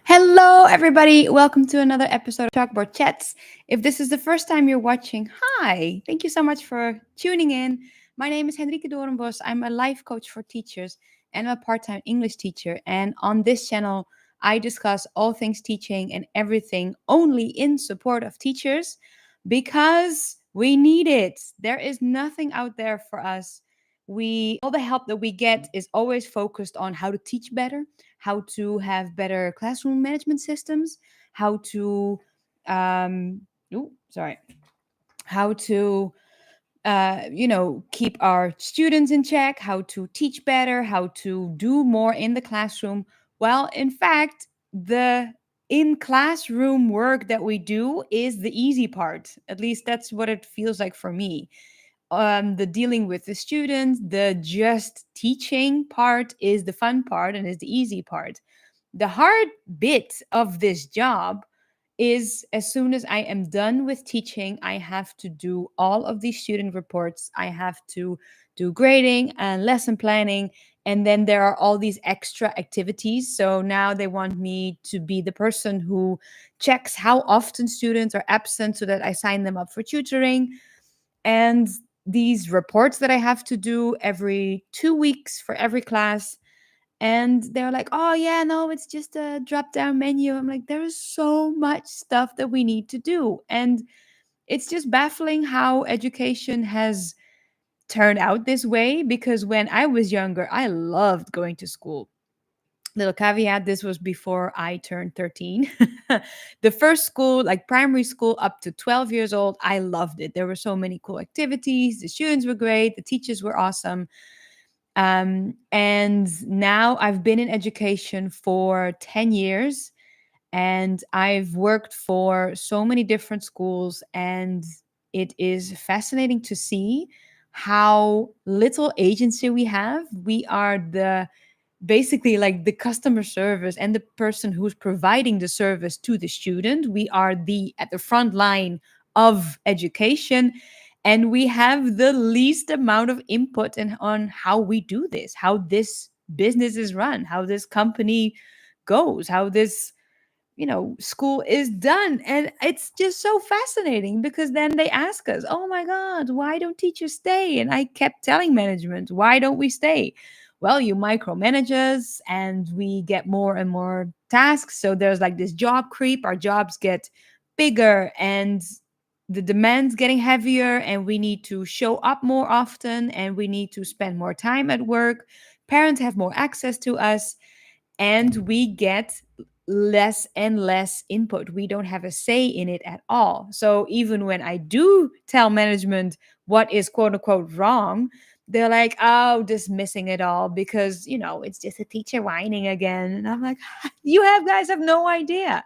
Hello, everybody. Welcome to another episode of Chalkboard Chats. If this is the first time you're watching, hi. Thank you so much for tuning in. My name is Henrike Doornbos. I'm a life coach for teachers and a part time English teacher. And on this channel, I discuss all things teaching and everything only in support of teachers because we need it. There is nothing out there for us. All the help that we get is always focused on how to teach better, how to have better classroom management systems, how to um sorry, how to keep our students in check, how to teach better, how to do more in the classroom. Well, in fact, the in classroom work that we do is the easy part. At least that's what it feels like for me. The dealing with the students, the just teaching part is the fun part and is the easy part. The hard bit of this job is as soon as I am done with teaching, I have to do all of these student reports. I have to do grading and lesson planning. And then there are all these extra activities. So now they want me to be the person who checks how often students are absent so that I sign them up for tutoring. And these reports that I have to do every 2 weeks for every class, and they're like, oh yeah, no, it's just a drop down menu. I'm like, there is so much stuff that we need to do. And it's just baffling how education has turned out this way, because when I was younger, I loved going to school. Little caveat, this was before I turned 13. The first school, like primary school up to 12 years old, I loved it. There were so many cool activities, the students were great, the teachers were awesome. And now I've been in education for 10 years, and I've worked for so many different schools. And it is fascinating to see how little agency we have. We are the basically like the customer service and the person who's providing the service to the student. We are the at the front line of education, and we have the least amount of input on how we do this, how this business is run, how this company goes, how this school is done. And it's just so fascinating, because then they ask us, oh my god, why don't teachers stay? And I kept telling management, why don't we stay? Well, you micromanage us and we get more and more tasks, so there's like this job creep. Our jobs get bigger and the demands getting heavier, and we need to show up more often, and we need to spend more time at work. Parents have more access to us, and we get less and less input. We don't have a say in it at all. So even when I do tell management what is quote unquote wrong, they're like, oh, dismissing it all because, it's just a teacher whining again. And I'm like, you have guys have no idea.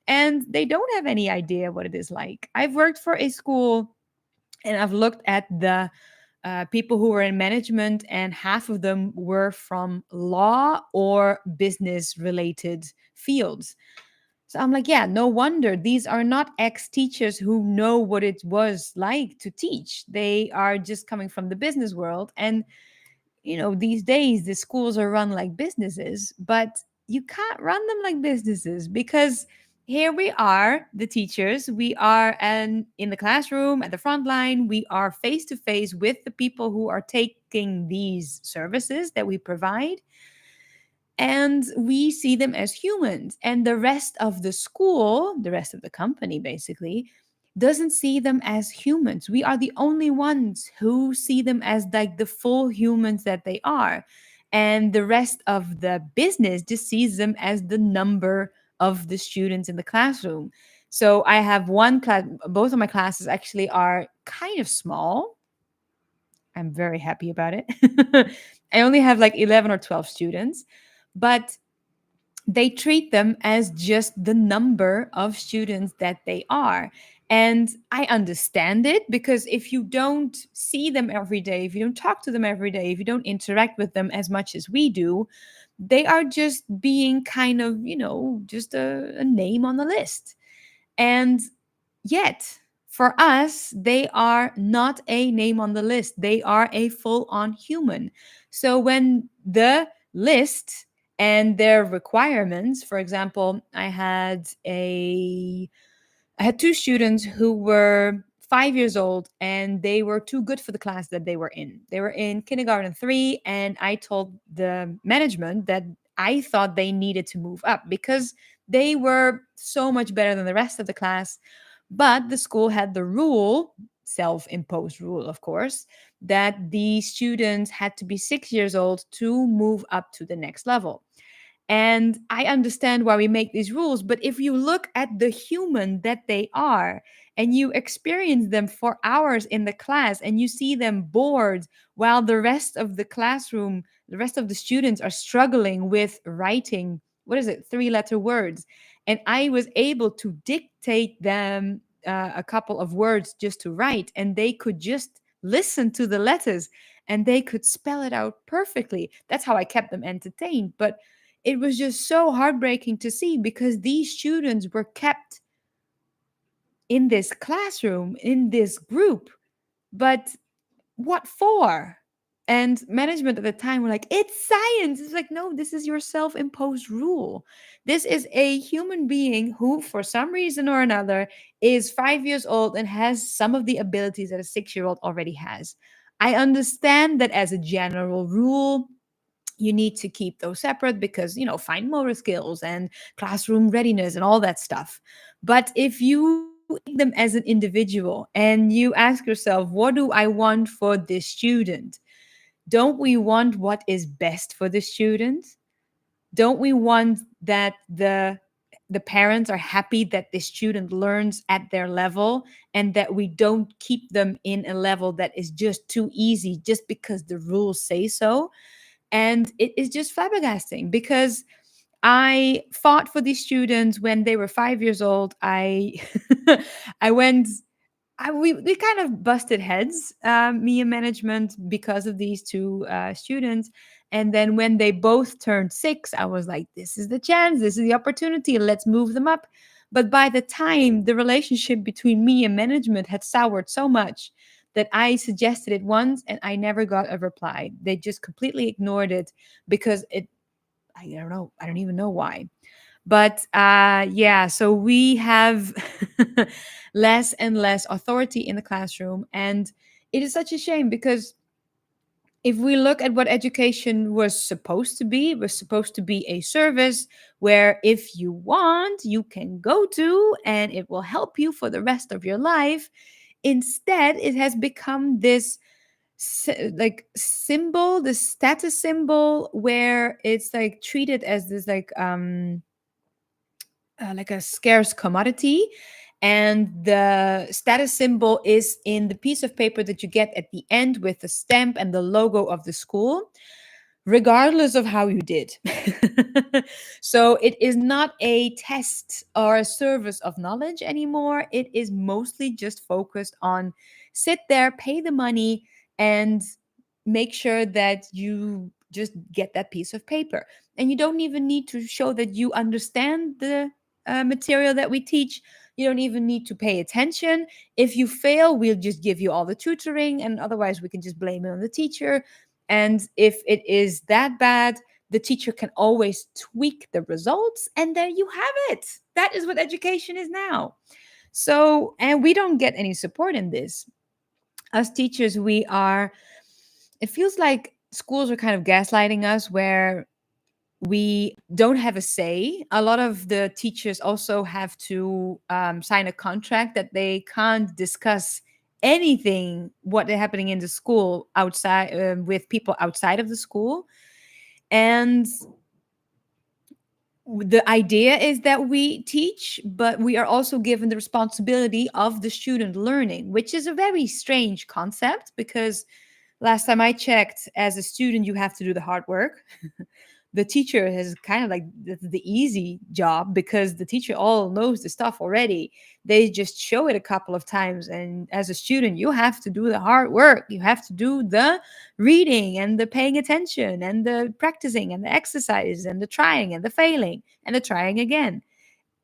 And they don't have any idea what it is like. I've worked for a school and I've looked at the people who were in management, and half of them were from law or business related fields. So I'm like, yeah, no wonder these are not ex teachers who know what it was like to teach. They are just coming from the business world. And these days the schools are run like businesses, but you can't run them like businesses, because here we are, the teachers, we are in the classroom at the front line, we are face to face with the people who are taking these services that we provide, and we see them as humans. And the rest of the school, the rest of the company basically, doesn't see them as humans. We are the only ones who see them as like the full humans that they are. And the rest of the business just sees them as the number of the students in the classroom. So I have one class, both of my classes actually are kind of small. I'm very happy about it. I only have like 11 or 12 students, but they treat them as just the number of students that they are. And I understand it, because if you don't see them every day, if you don't talk to them every day, if you don't interact with them as much as we do, they are just being kind of, just a name on the list. And yet, for us, they are not a name on the list. They are a full on human. So when the list And their requirements, for example, I had two students who were 5 years old and they were too good for the class that they were in. They were in kindergarten three, and I told the management that I thought they needed to move up because they were so much better than the rest of the class. But the school had the rule, self imposed rule, of course, that the students had to be 6 years old to move up to the next level. And I understand why we make these rules, but if you look at the human that they are and you experience them for hours in the class and you see them bored while the rest of the classroom, the rest of the students are struggling with writing, what is it, three-letter words. And I was able to dictate them a couple of words just to write, and they could just listen to the letters and they could spell it out perfectly. That's how I kept them entertained. But it was just so heartbreaking to see because these students were kept in this classroom, in this group. But what for? And management at the time were like, it's science. It's like, no, this is your self imposed rule. This is a human being who, for some reason or another, is 5 years old and has some of the abilities that a 6 year old already has. I understand that as a general rule, you need to keep those separate because, fine motor skills and classroom readiness and all that stuff. But if you take them as an individual and you ask yourself, what do I want for this student? Don't we want what is best for the student? Don't we want that the parents are happy that the student learns at their level and that we don't keep them in a level that is just too easy just because the rules say so? And it is just flabbergasting because I fought for these students when they were 5 years old. I went we kind of busted heads, me and management, because of these two students. And then when they both turned 6, I was like, this is the chance, this is the opportunity, let's move them up. But by the time the relationship between me and management had soured so much that I suggested it once and I never got a reply. They just completely ignored it because I don't know, I don't even know why. But yeah, so we have less and less authority in the classroom. And it is such a shame because if we look at what education was supposed to be, it was supposed to be a service where if you want, you can go to and it will help you for the rest of your life. Instead, it has become this like symbol, this status symbol, where it's like treated as this like a scarce commodity. And the status symbol is in the piece of paper that you get at the end with the stamp and the logo of the school, regardless of how you did. So it is not a test or a service of knowledge anymore. It is mostly just focused on sit there, pay the money, and make sure that you just get that piece of paper. And you don't even need to show that you understand the material that we teach. You don't even need to pay attention. If you fail, we'll just give you all the tutoring, and otherwise, we can just blame it on the teacher. And if it is that bad, the teacher can always tweak the results, and there you have it. That is what education is now. So, and we don't get any support in this. As teachers, it feels like schools are kind of gaslighting us where we don't have a say. A lot of the teachers also have to sign a contract that they can't discuss anything what is happening in the school outside with people outside of the school. And the idea is that we teach, but we are also given the responsibility of the student learning, which is a very strange concept because last time I checked, as a student, you have to do the hard work. The teacher has kind of like the easy job because the teacher all knows the stuff already. They just show it a couple of times. And as a student, you have to do the hard work. You have to do the reading and the paying attention and the practicing and the exercises and the trying and the failing and the trying again.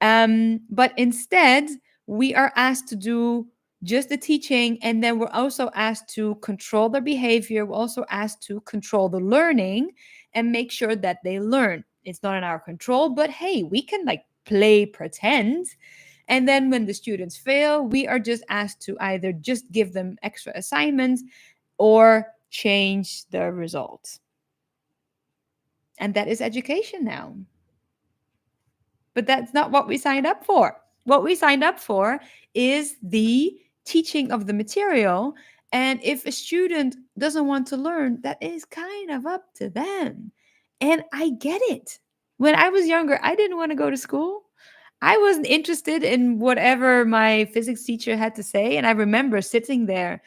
But instead, we are asked to do just the teaching, and then we're also asked to control their behavior. We're also asked to control the learning and make sure that they learn. it's not in our control, but hey, we can like play pretend. And then when the students fail, we are just asked to either just give them extra assignments or change the results. And that is education now. But that's not what we signed up for. What we signed up for is the teaching of the material. And if a student doesn't want to learn, that is kind of up to them. And I get it. When I was younger, I didn't want to go to school. I wasn't interested in whatever my physics teacher had to say. And I remember sitting there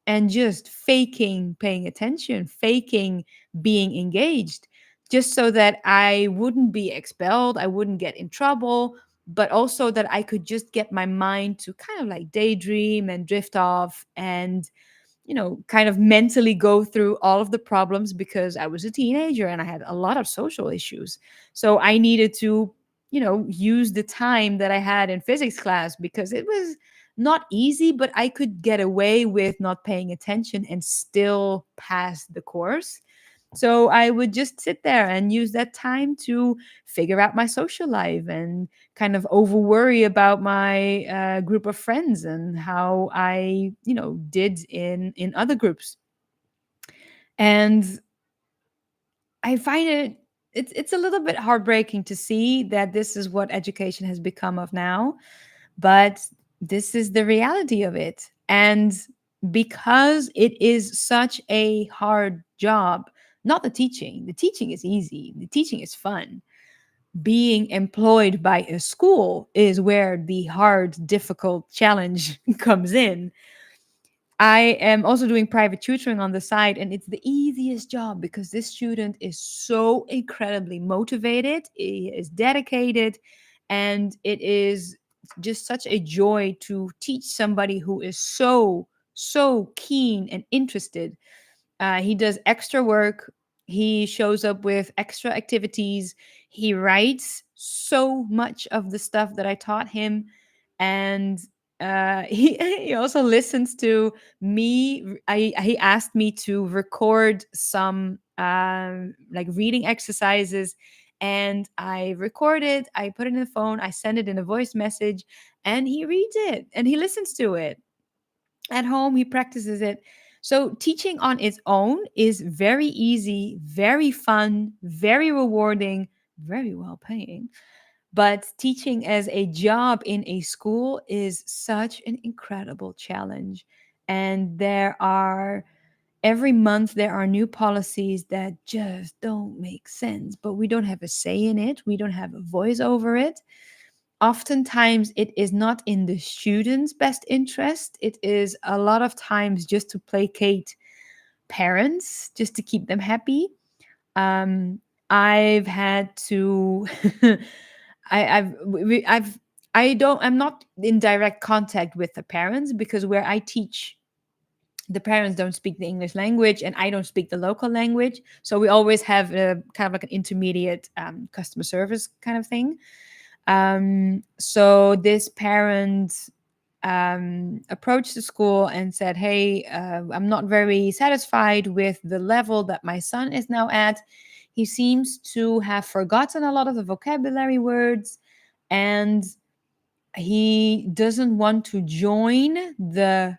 and just faking paying attention, faking being engaged, just so that I wouldn't be expelled, I wouldn't get in trouble, but also that I could just get my mind to kind of like daydream and drift off and, kind of mentally go through all of the problems because I was a teenager and I had a lot of social issues. So I needed to, use the time that I had in physics class because it was not easy, but I could get away with not paying attention and still pass the course. So I would just sit there and use that time to figure out my social life and kind of over worry about my group of friends and how I, did in other groups. And I find it's a little bit heartbreaking to see that this is what education has become of now, but this is the reality of it. And because it is such a hard job, not the teaching is easy, the teaching is fun. Being employed by a school is where the hard, difficult challenge comes in. I am also doing private tutoring on the side, and it's the easiest job because this student is so incredibly motivated, he is dedicated, and it is just such a joy to teach somebody who is so, so keen and interested. He does extra work. He shows up with extra activities. He writes so much of the stuff that I taught him. And he also listens to me. He asked me to record some like reading exercises. And I record it, I put it in the phone, I send it in a voice message, and he reads it and he listens to it. At home, he practices it. So, teaching on its own is very easy, very fun, very rewarding, very well paying. But teaching as a job in a school is such an incredible challenge. And every month, there are new policies that just don't make sense, but we don't have a say in it, we don't have a voice over it. Oftentimes it is not in the student's best interest. It is a lot of times just to placate parents, just to keep them happy. um I've had to I'm not in direct contact with the parents because where I teach, the parents don't speak the English language and I don't speak the local language, so we always have a kind of like an intermediate customer service kind of thing. So this parent approached the school and said, "Hey, I'm not very satisfied with the level that my son is now at. He seems to have forgotten a lot of the vocabulary words, and he doesn't want to join the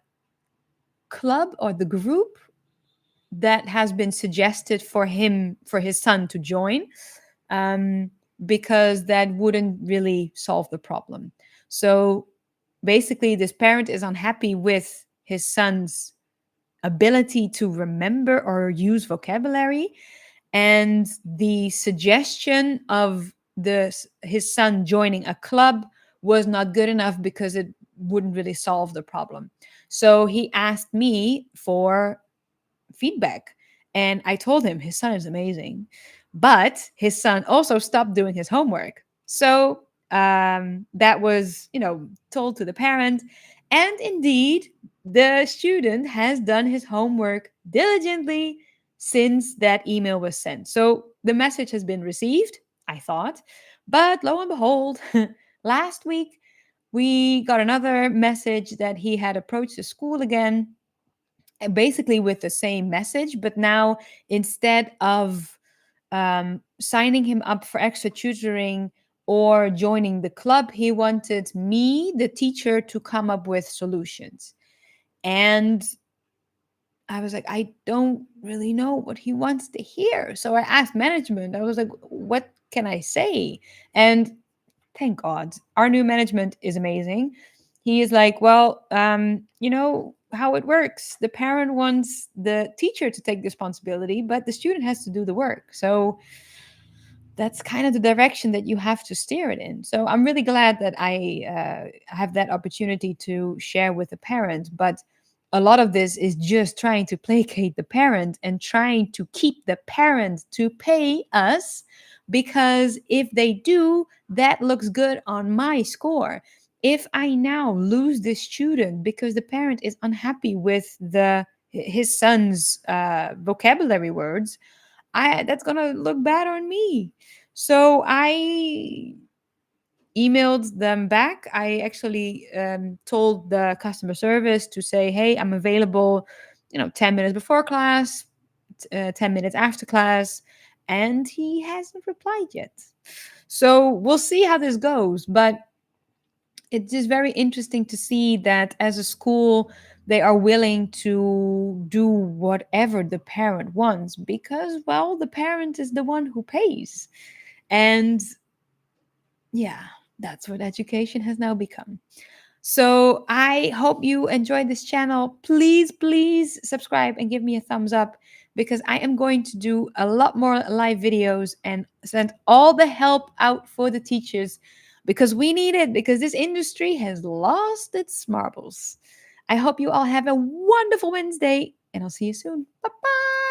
club or the group that has been suggested for his son to join." Um, because that wouldn't really solve the problem. So basically, this parent is unhappy with his son's ability to remember or use vocabulary, and the suggestion of his son joining a club was not good enough because it wouldn't really solve the problem. So he asked me for feedback. And I told him his son is amazing, but his son also stopped doing his homework. So that was, told to the parent. And indeed, the student has done his homework diligently since that email was sent. So the message has been received, I thought. But lo and behold, last week we got another message that he had approached the school again, basically with the same message, but now instead of signing him up for extra tutoring or joining the club. He wanted me, the teacher, to come up with solutions. And I was like, I don't really know what he wants to hear. So I asked management, I was like, what can I say? And thank God, our new management is amazing. He is like, well, you know how it works. The parent wants the teacher to take the responsibility, but the student has to do the work. So that's kind of the direction that you have to steer it in. So I'm really glad that I have that opportunity to share with the parent. But a lot of this is just trying to placate the parent and trying to keep the parent to pay us, because if they do, that looks good on my score. If I now lose this student because the parent is unhappy with the his son's vocabulary words, I that's gonna look bad on me. So I emailed them back. I actually told the customer service to say, "Hey, I'm available, 10 minutes before class, 10 minutes after class," and he hasn't replied yet. So we'll see how this goes. But it's just very interesting to see that as a school, they are willing to do whatever the parent wants because, well, the parent is the one who pays. And yeah, that's what education has now become. So I hope you enjoyed this channel. Please, please subscribe and give me a thumbs up, because I am going to do a lot more live videos and send all the help out for the teachers, because we need it, because this industry has lost its marbles. I hope you all have a wonderful Wednesday, and I'll see you soon. Bye bye.